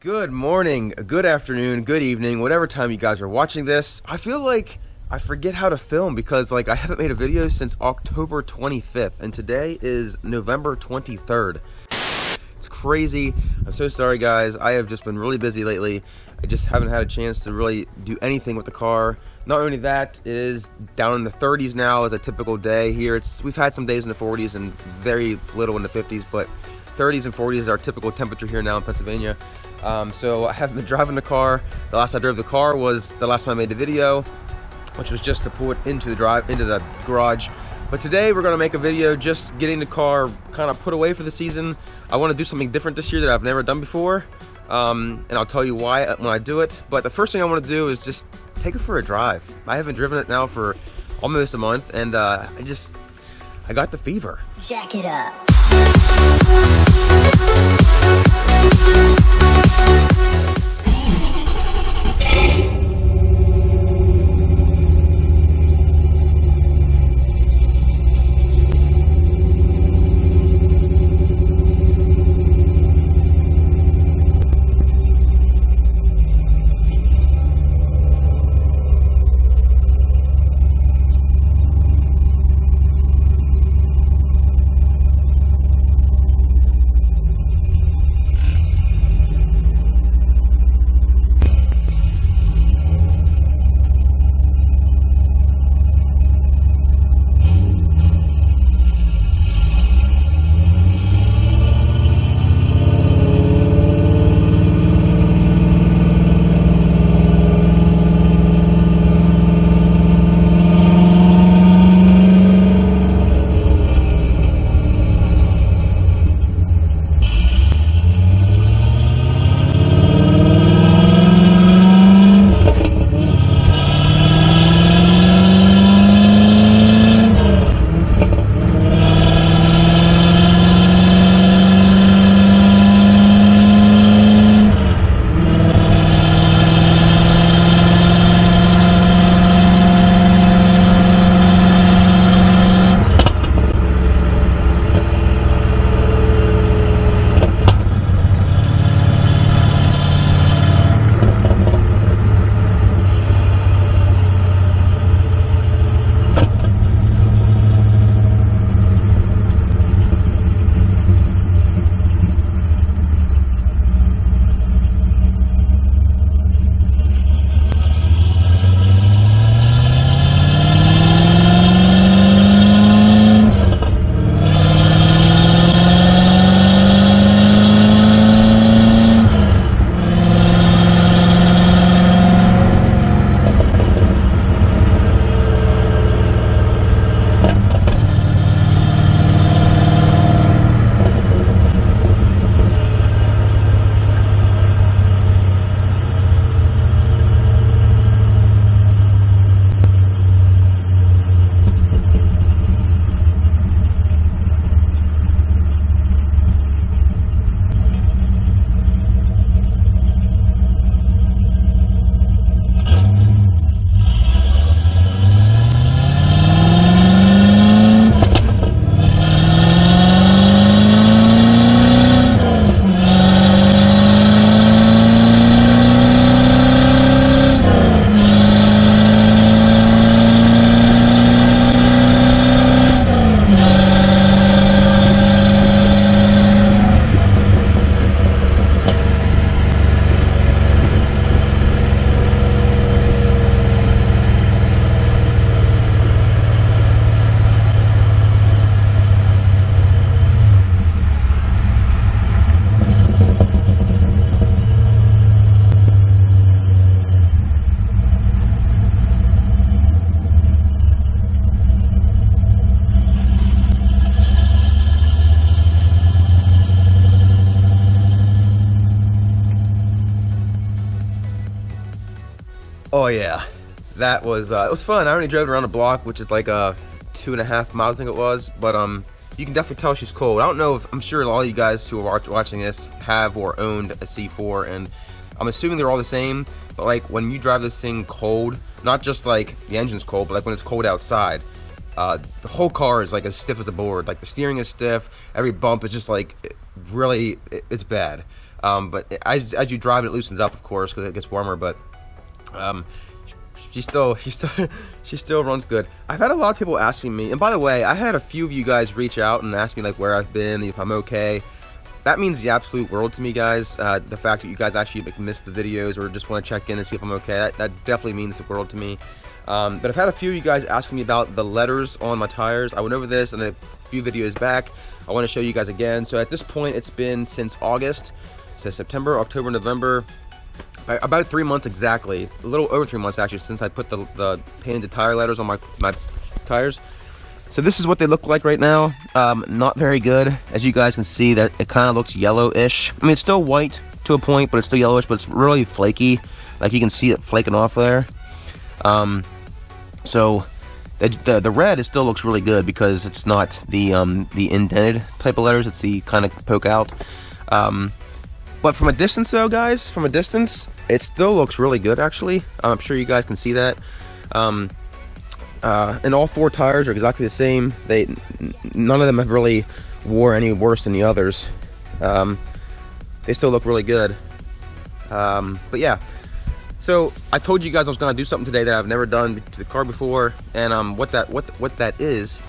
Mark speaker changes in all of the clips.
Speaker 1: Good morning, good afternoon, good evening, whatever time you guys are watching this. I feel like I forget how to film because I haven't made a video since October 25th and today is November 23rd. It's crazy. I'm so sorry guys. I have just been really busy lately. I just haven't had a chance to really do anything with the car. Not only that, it is down in the 30s now as a typical day here. We've had some days in the 40s and very little in the 50s, but 30s and 40s is our typical temperature here now in Pennsylvania. So I haven't been driving the car. The last I drove the car was the last time I made the video, which was just to pull it into the garage. But today we're going to make a video just getting the car kind of put away for the season. I want to do something different this year that I've never done before, and I'll tell you why when I do it. But the first thing I want to do is just take it for a drive. I haven't driven it now for almost a month, and I got the fever.
Speaker 2: Jack it up.
Speaker 1: Oh yeah, that was it was fun. I only drove it around the block, which is like 2.5 miles, I think it was. But you can definitely tell she's cold. I don't know if I'm sure a lot of you guys who are watching this have or owned a C4, and I'm assuming they're all the same. But like when you drive this thing cold, not just like the engine's cold, but like when it's cold outside, the whole car is like as stiff as a board. Like the steering is stiff. Every bump is just like really, it's bad. But as you drive, it loosens up, of course, because it gets warmer. But she still runs good. I've had a lot of people asking me, and by the way, I had a few of you guys reach out and ask me like where I've been, if I'm okay. That means the absolute world to me, guys. The fact that you guys actually missed the videos or just want to check in and see if I'm okay, that definitely means the world to me. But I've had a few of you guys asking me about the letters on my tires. I went over this in a few videos back. I want to show you guys again. So at this point, it's been since August, so September, October, November, about 3 months exactly, a little over 3 months actually, since I put the painted tire letters on my tires. So this is what they look like right now. Not very good. As you guys can see, that it kind of looks yellowish. I mean, it's still white to a point, but it's still yellowish, but it's really flaky. Like you can see it flaking off there. So the red, it still looks really good because it's not the indented type of letters. It's the kind of poke out. But from a distance though, guys, from a distance, it still looks really good actually. I'm sure you guys can see that. And all 4 tires are exactly the same. None of them have really wore any worse than the others. They still look really good. But yeah, so I told you guys I was gonna do something today that I've never done to the car before, and what that is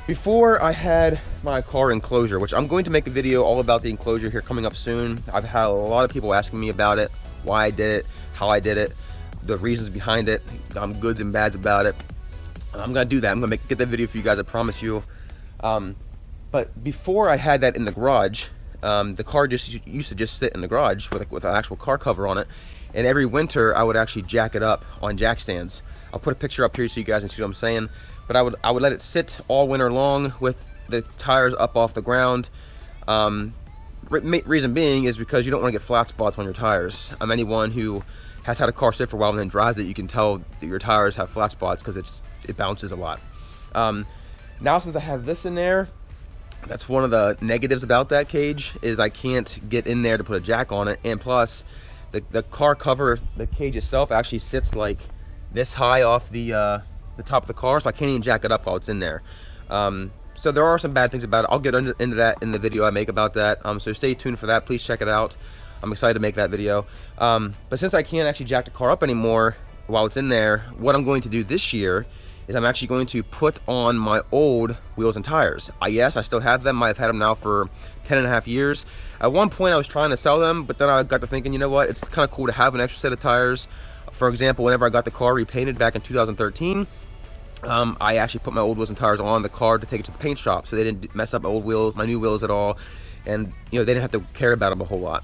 Speaker 1: before I had my car enclosure, which I'm going to make a video all about the enclosure here coming up soon. I've had a lot of people asking me about it, why I did it, how I did it, the reasons behind it, goods and bads about it. I'm gonna do that. I'm gonna get that video for you guys, I promise you. But before I had that in the garage, the car just used to just sit in the garage with an actual car cover on it, and every winter I would actually jack it up on jack stands. I'll put a picture up here so you guys can see what I'm saying. But I would let it sit all winter long with the tires up off the ground. Reason being is because you don't want to get flat spots on your tires. Anyone who has had a car sit for a while and then drives it, you can tell that your tires have flat spots because it bounces a lot. Now since I have this in there, that's one of the negatives about that cage, is I can't get in there to put a jack on it, and plus the car cover, the cage itself actually sits like this high off the top of the car, so I can't even jack it up while it's in there. So there are some bad things about it. I'll get into that in the video I make about that. So stay tuned for that. Please check it out. I'm excited to make that video. But since I can't actually jack the car up anymore while it's in there, what I'm going to do this year is I'm actually going to put on my old wheels and tires. Yes, I still have them. I've had them now for 10.5 years. At one point I was trying to sell them, but then I got to thinking, you know what, it's kind of cool to have an extra set of tires. For example, whenever I got the car repainted back in 2013, I actually put my old wheels and tires on the car to take it to the paint shop, so they didn't mess up my old wheels, my new wheels at all, and you know, they didn't have to care about them a whole lot.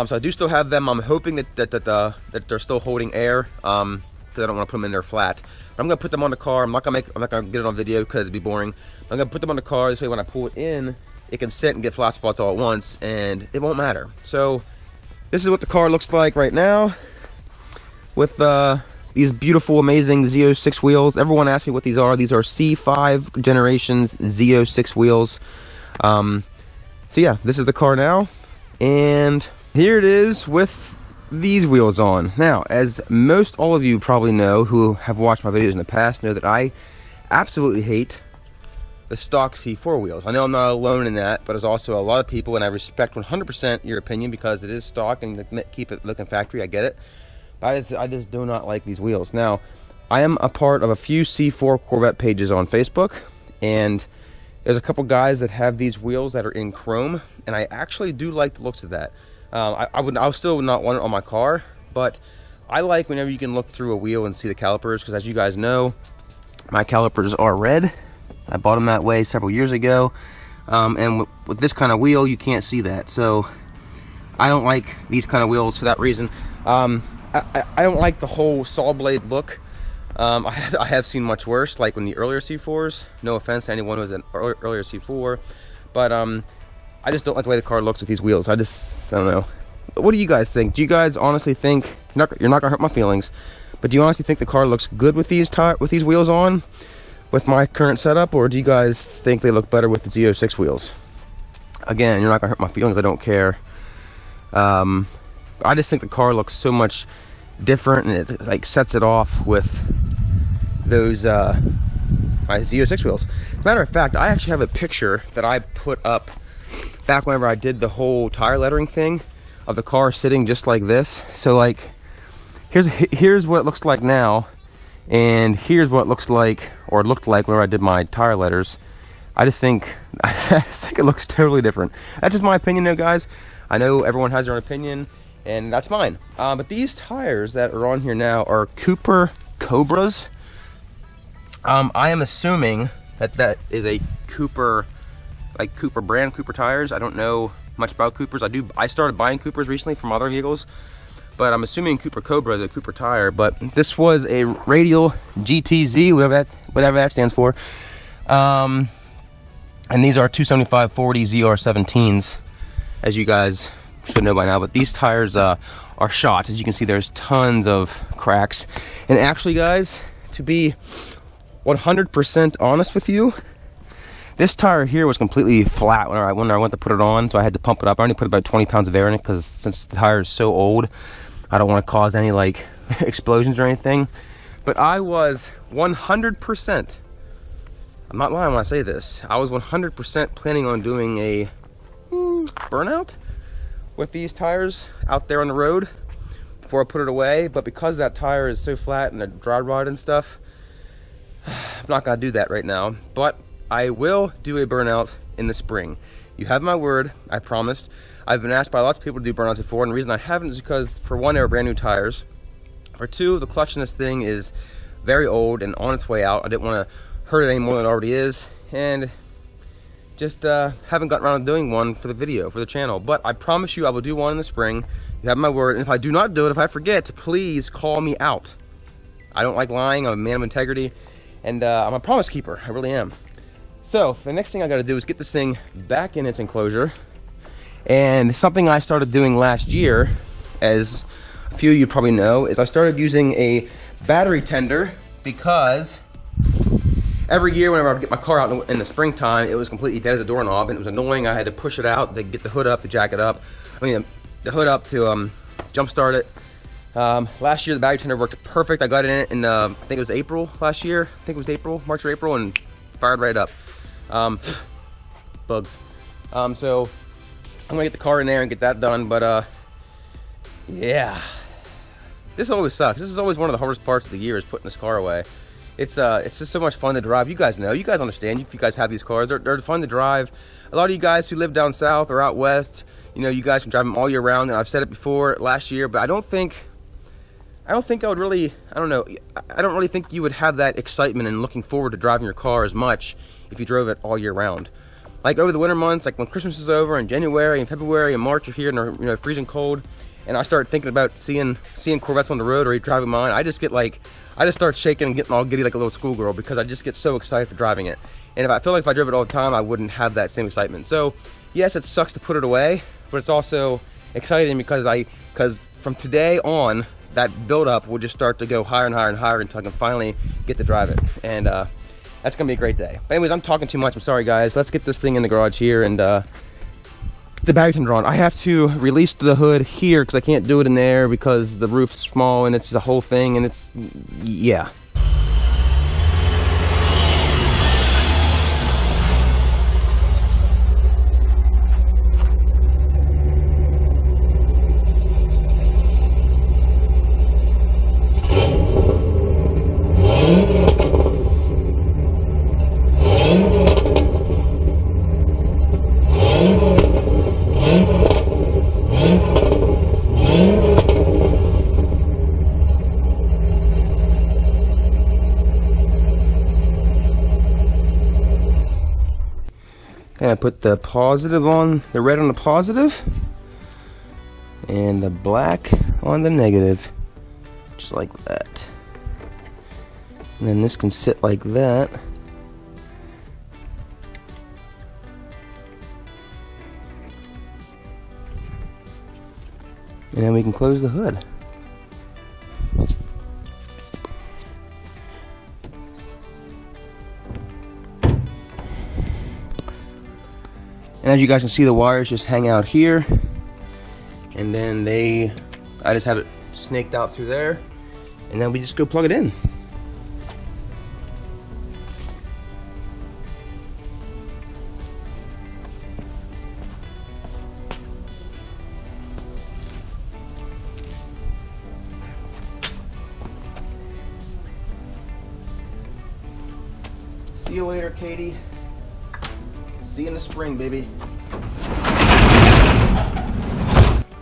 Speaker 1: So I do still have them. I'm hoping that they're still holding air, because I don't want to put them in there flat. But I'm gonna put them on the car. I'm not gonna get it on video because it'd be boring. I'm gonna put them on the car this way when I pull it in, it can sit and get flat spots all at once, and it won't matter. So this is what the car looks like right now, with these beautiful, amazing Z06 wheels. Everyone asks me what these are. These are C5 generations Z06 wheels. So yeah, this is the car now, and here it is with these wheels on. Now, as most all of you probably know who have watched my videos in the past, know that I absolutely hate the stock C4 wheels. I know I'm not alone in that, but there's also a lot of people, and I respect 100% your opinion because it is stock and keep it looking factory. I get it. But I just do not like these wheels. Now, I am a part of a few C4 Corvette pages on Facebook, and there's a couple guys that have these wheels that are in chrome, and I actually do like the looks of that. I would still not want it on my car, but I like whenever you can look through a wheel and see the calipers, because as you guys know, my calipers are red. I bought them that way several years ago, and with this kind of wheel, you can't see that. So I don't like these kind of wheels for that reason. I don't like the whole saw blade look. I have seen much worse, like when the earlier C4s. No offense to anyone who was an earlier C4, but I just don't like the way the car looks with these wheels. I don't know. What do you guys think? Do you guys honestly think, you're not gonna hurt my feelings, but do you honestly think the car looks good with these wheels on, with my current setup, or do you guys think they look better with the Z06 wheels? Again, you're not gonna hurt my feelings. I don't care. I just think the car looks so much different, and it like sets it off with those my Z06 wheels. As a matter of fact, I actually have a picture that I put up back whenever I did the whole tire lettering thing of the car sitting just like this. So like, here's what it looks like now, and here's what it looks like, or looked like whenever I did my tire letters. I just think it looks totally different. That's just my opinion though, guys. I know everyone has their own opinion, and that's mine. But these tires that are on here now are Cooper Cobras. I am assuming that is a Cooper, like Cooper brand, Cooper tires. I don't know much about Coopers. I started buying Coopers recently from other vehicles, but I'm assuming Cooper Cobra is a Cooper tire. But this was a Radial GTZ, whatever that stands for. And these are 275/40 ZR17s, as you guys should know by now. But these tires are shot. As you can see, there's tons of cracks. And actually, guys, to be 100% honest with you, this tire here was completely flat when I went to put it on, so I had to pump it up. I only put about 20 pounds of air in it because since the tire is so old, I don't want to cause any like explosions or anything. But I was 100%, I'm not lying when I say this, I was 100% planning on doing a burnout with these tires out there on the road before I put it away. But because that tire is so flat and the dry rot and stuff, I'm not gonna do that right now. But I will do a burnout in the spring. You have my word, I promised. I've been asked by lots of people to do burnouts before, and the reason I haven't is because, for one, they were brand new tires. For two, the clutch in this thing is very old and on its way out. I didn't want to hurt it any more than it already is, and just haven't gotten around to doing one for the video, for the channel. But I promise you I will do one in the spring. You have my word, and if I do not do it, if I forget, please call me out. I don't like lying, I'm a man of integrity, and I'm a promise keeper, I really am. So the next thing I got to do is get this thing back in its enclosure. And something I started doing last year, as a few of you probably know, is I started using a battery tender, because every year whenever I would get my car out in the springtime, it was completely dead as a doorknob, and it was annoying. I had to push it out to get the hood up, to jack it up. I mean, the hood up to jump start it. Last year the battery tender worked perfect. I got it in I think it was April last year. I think it was April, March or April, and fired right up. Bugs. So I'm gonna get the car in there and get that done. But yeah, this always sucks. This is always one of the hardest parts of the year, is putting this car away. It's just so much fun to drive. You guys know, you guys understand, if you guys have these cars, they're fun to drive. A lot of you guys who live down south or out west, you know, you guys can drive them all year round. And I've said it before last year, but I don't think I would really, I don't really think you would have that excitement and looking forward to driving your car as much if you drove it all year round. Like over the winter months, like when Christmas is over, and January and February and March are here and they're, you know, freezing cold, and I start thinking about seeing Corvettes on the road or driving mine, I just start shaking and getting all giddy like a little schoolgirl, because I just get so excited for driving it. And I feel like if I drove it all the time, I wouldn't have that same excitement. So yes, it sucks to put it away, but it's also exciting because from today on, that build-up will just start to go higher and higher and higher until I can finally get to drive it. And that's gonna be a great day. But anyways, I'm talking too much, I'm sorry guys. Let's get this thing in the garage here and get the battery tender on. I have to release the hood here because I can't do it in there because the roof's small and it's the whole thing, and it's, yeah. And I put the positive on, the red on the positive, and the black on the negative, just like that. And then this can sit like that. And then we can close the hood. And as you guys can see, the wires just hang out here, and then I just have it snaked out through there, and then we just go plug it in. See you later, Katie. See you in the spring, baby.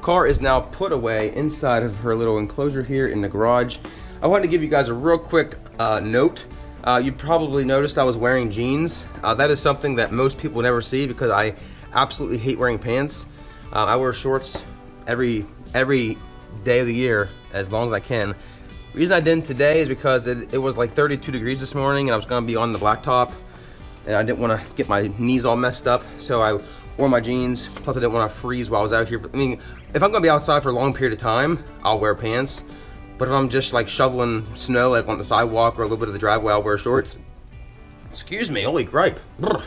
Speaker 1: Car is now put away inside of her little enclosure here in the garage. I wanted to give you guys a real quick note. You probably noticed I was wearing jeans. That is something that most people never see because I absolutely hate wearing pants. I wear shorts every day of the year as long as I can. The reason I didn't today is because it was like 32 degrees this morning and I was going to be on the blacktop and I didn't want to get my knees all messed up, so I wore my jeans. Plus I didn't want to freeze while I was out here. I mean, if I'm going to be outside for a long period of time, I'll wear pants. But if I'm just like shoveling snow like on the sidewalk or a little bit of the driveway, I'll wear shorts. Excuse me, holy gripe. But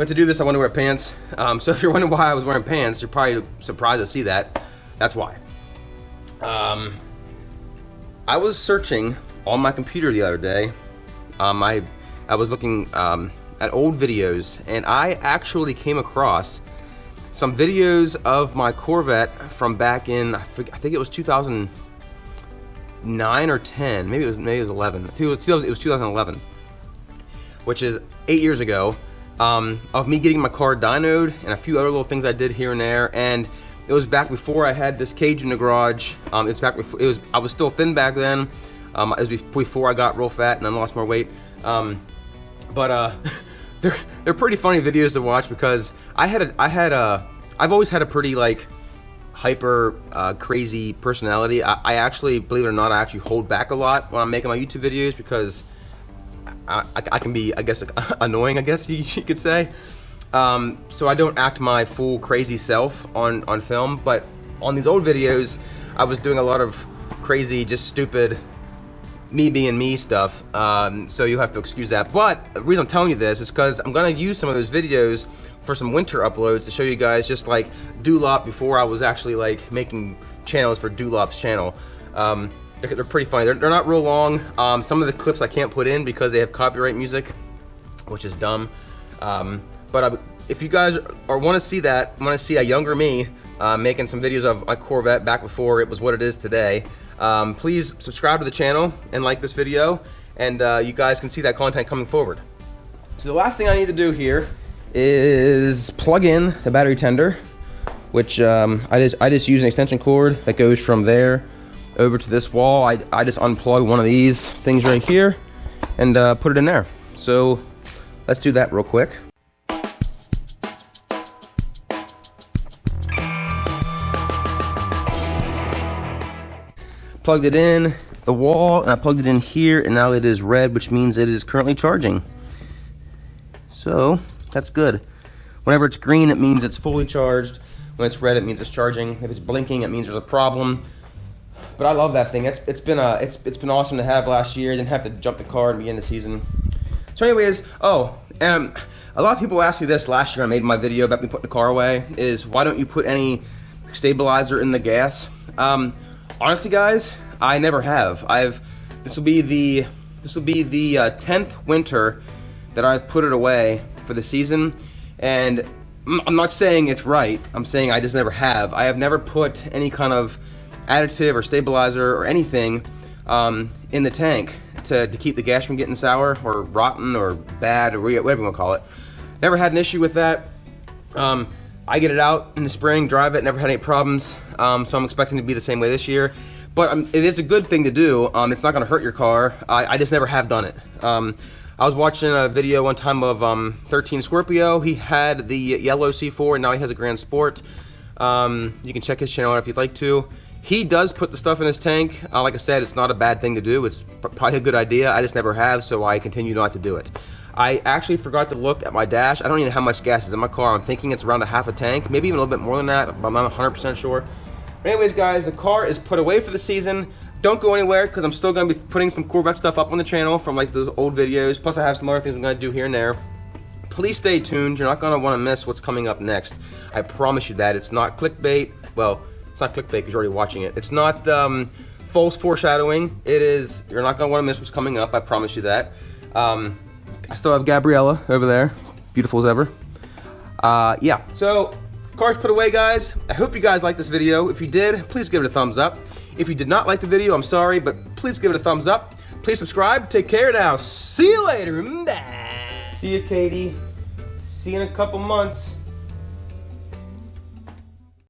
Speaker 1: to do this, I want to wear pants. So if you're wondering why I was wearing pants, you're probably surprised to see that. That's why. I was searching on my computer the other day. I was looking at old videos, and I actually came across some videos of my Corvette from back in, I think it was 2009 or 10, maybe it was 11. I think it was 2011, which is 8 years ago, of me getting my car dynoed and a few other little things I did here and there. And it was back before I had this cage in the garage. It's back before I was still thin back then. It was before I got real fat and then lost more weight. They're pretty funny videos to watch because I've always had a pretty like hyper crazy personality. I actually, believe it or not, I actually hold back a lot when I'm making my YouTube videos because I can be, I guess, annoying, I guess you could say. So I don't act my full crazy self on film, but on these old videos I was doing a lot of crazy, just stupid me being me stuff, so you'll have to excuse that. But the reason I'm telling you this is because I'm gonna use some of those videos for some winter uploads to show you guys just like Doulop before I was actually like making channels for Doulop's channel. They're pretty funny. They're not real long. Some of the clips I can't put in because they have copyright music, which is dumb. But if you guys want to see that, want to see a younger me making some videos of my Corvette back before it was what it is today, please subscribe to the channel and like this video, and you guys can see that content coming forward. So the last thing I need to do here is plug in the battery tender, which I just use an extension cord that goes from there over to this wall. I just unplug one of these things right here and put it in there. So let's do that real quick. Plugged it in the wall and I plugged it in here, and now it is red, which means it is currently charging. So that's good. Whenever it's green, it means it's fully charged. When it's red, it means it's charging. If it's blinking, it means there's a problem. But I love that thing. It's been awesome to have last year. I didn't have to jump the car and begin the season. So anyways, and a lot of people asked me this last year. I made my video about me putting the car away. Is why don't you put any stabilizer in the gas? Honestly, guys, I never have. This will be the 10th winter that I've put it away for the season, and I'm not saying it's right. I'm saying I just never have. I have never put any kind of additive or stabilizer or anything in the tank to keep the gas from getting sour or rotten or bad or whatever you want to call it. Never had an issue with that. I get it out in the spring, drive it, never had any problems, so I'm expecting to be the same way this year. But it is a good thing to do. It's not going to hurt your car. I just never have done it. I was watching a video one time of 13 Scorpio. He had the yellow C4 and now he has a Grand Sport. You can check his channel out if you'd like to. He does put the stuff in his tank. Like I said, it's not a bad thing to do. It's probably a good idea. I just never have, so I continue not to do it. I actually forgot to look at my dash. I don't even know how much gas is in my car. I'm thinking it's around a half a tank, maybe even a little bit more than that, but I'm not 100% sure. But anyways, guys, the car is put away for the season. Don't go anywhere because I'm still going to be putting some Corvette stuff up on the channel from like those old videos. Plus I have some other things I'm going to do here and there. Please stay tuned. You're not going to want to miss what's coming up next. I promise you that. It's not clickbait. Well, it's not clickbait because you're already watching it. It's not false foreshadowing. It is. You're not going to want to miss what's coming up. I promise you that. I still have Gabriella over there. Beautiful as ever. Yeah, so car's put away, guys. I hope you guys liked this video. If you did, please give it a thumbs up. If you did not like the video, I'm sorry, but please give it a thumbs up. Please subscribe. Take care now. See you later. See you, Katie. See you in a couple months.